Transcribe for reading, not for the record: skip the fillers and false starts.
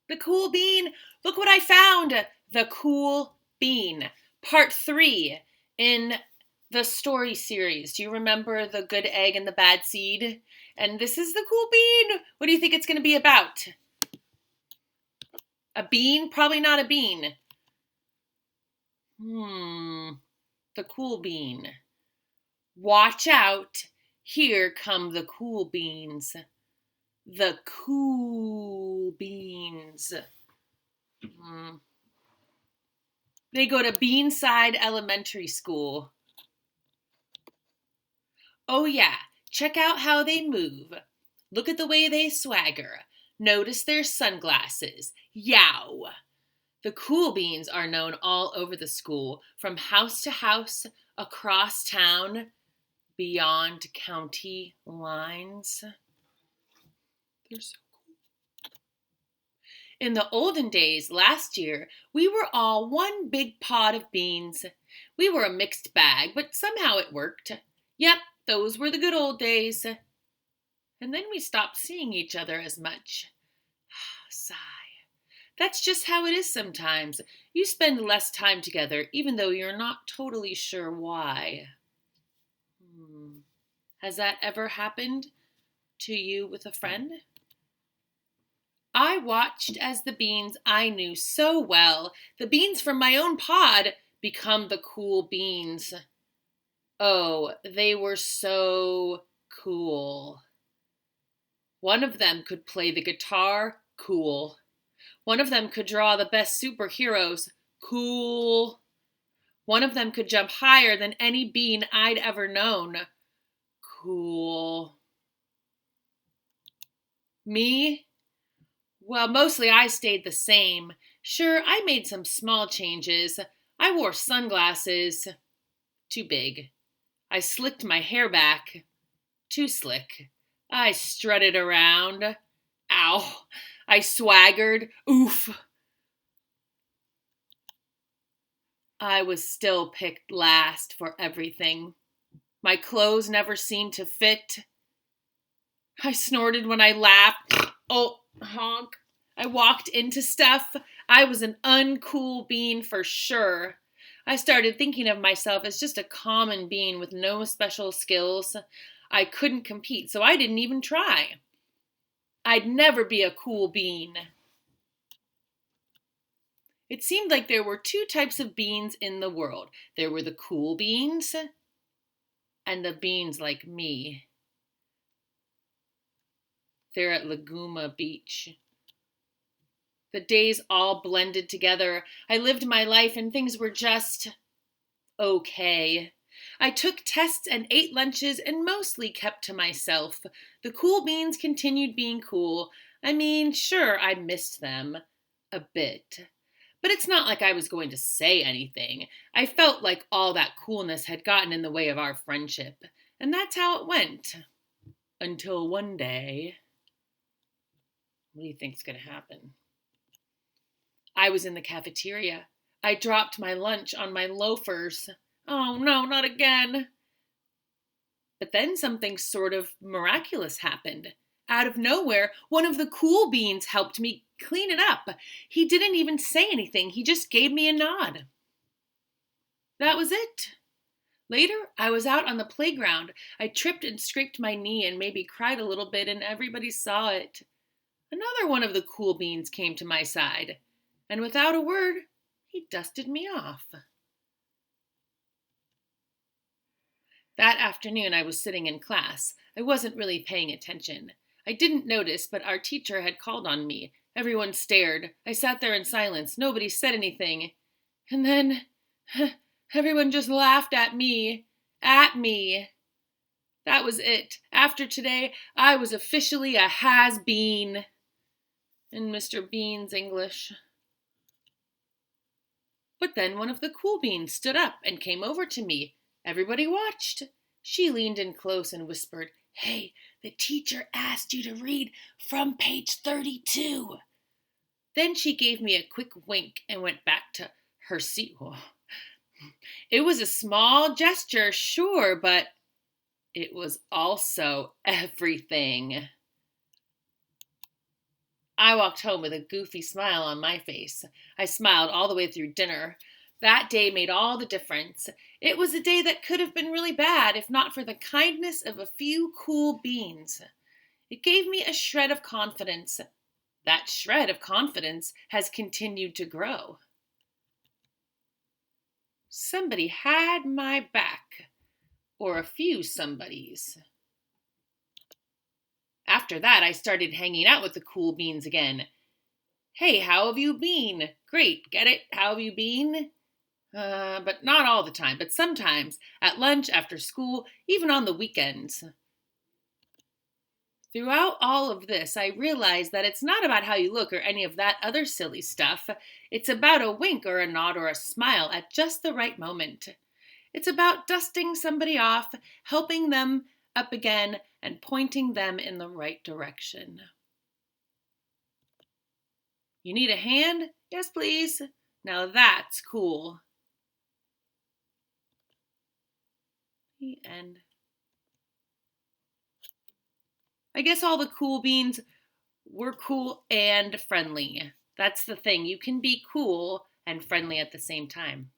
The cool bean. Look what I found. The cool bean. Part 3 in the story series. Do you remember the good egg and the bad seed? And this is the cool bean. What do you think it's going to be about? A bean? Probably not a bean. The cool bean. Watch out. Here come the cool beans. The cool beans. They go to Beanside Elementary School. Oh yeah, check out how they move. Look at the way they swagger. Notice their sunglasses. Yow! The cool beans are known all over the school, from house to house, across town, beyond county lines. They're so cool. In the olden days, last year, we were all one big pot of beans. We were a mixed bag, but somehow it worked. Yep, those were the good old days. And then we stopped seeing each other as much. Sigh. That's just how it is sometimes. You spend less time together, even though you're not totally sure why. Has that ever happened to you with a friend? I watched as the beans I knew so well, the beans from my own pod, become the cool beans. Oh, they were so cool. One of them could play the guitar, cool. One of them could draw the best superheroes, cool. One of them could jump higher than any bean I'd ever known, cool. Me? Well, mostly I stayed the same. Sure, I made some small changes. I wore sunglasses. Too big. I slicked my hair back. Too slick. I strutted around. Ow. I swaggered. Oof. I was still picked last for everything. My clothes never seemed to fit. I snorted when I laughed. Oh, honk. I walked into stuff. I was an uncool bean for sure. I started thinking of myself as just a common bean with no special skills. I couldn't compete, so I didn't even try. I'd never be a cool bean. It seemed like there were two types of beans in the world. There were the cool beans and the beans like me. They're at Laguna Beach. The days all blended together. I lived my life and things were just okay. I took tests and ate lunches and mostly kept to myself. The cool beans continued being cool. I mean, sure, I missed them a bit. But it's not like I was going to say anything. I felt like all that coolness had gotten in the way of our friendship. And that's how it went. Until one day. What do you think's going to happen? I was in the cafeteria. I dropped my lunch on my loafers. Oh no, not again. But then something sort of miraculous happened. Out of nowhere, one of the cool beans helped me clean it up. He didn't even say anything. He just gave me a nod. That was it. Later, I was out on the playground. I tripped and scraped my knee and maybe cried a little bit, and everybody saw it. Another one of the cool beans came to my side, and without a word, he dusted me off. That afternoon, I was sitting in class. I wasn't really paying attention. I didn't notice, but our teacher had called on me. Everyone stared. I sat there in silence. Nobody said anything. And then, everyone just laughed at me. At me. That was it. After today, I was officially a has-been. In Mr. Bean's English. But then one of the cool beans stood up and came over to me. Everybody watched. She leaned in close and whispered, "Hey, the teacher asked you to read from page 32. Then she gave me a quick wink and went back to her seat. It was a small gesture, sure, but it was also everything. I walked home with a goofy smile on my face. I smiled all the way through dinner. That day made all the difference. It was a day that could have been really bad if not for the kindness of a few cool beans. It gave me a shred of confidence. That shred of confidence has continued to grow. Somebody had my back, or a few somebodies. After that, I started hanging out with the cool beans again. Hey, how have you been? Great, get it? How have you been? But not all the time, but sometimes, at lunch, after school, even on the weekends. Throughout all of this, I realized that it's not about how you look or any of that other silly stuff. It's about a wink or a nod or a smile at just the right moment. It's about dusting somebody off, helping them up again, and pointing them in the right direction. You need a hand? Yes, please. Now that's cool. The end. I guess all the cool beans were cool and friendly. That's the thing. You can be cool and friendly at the same time.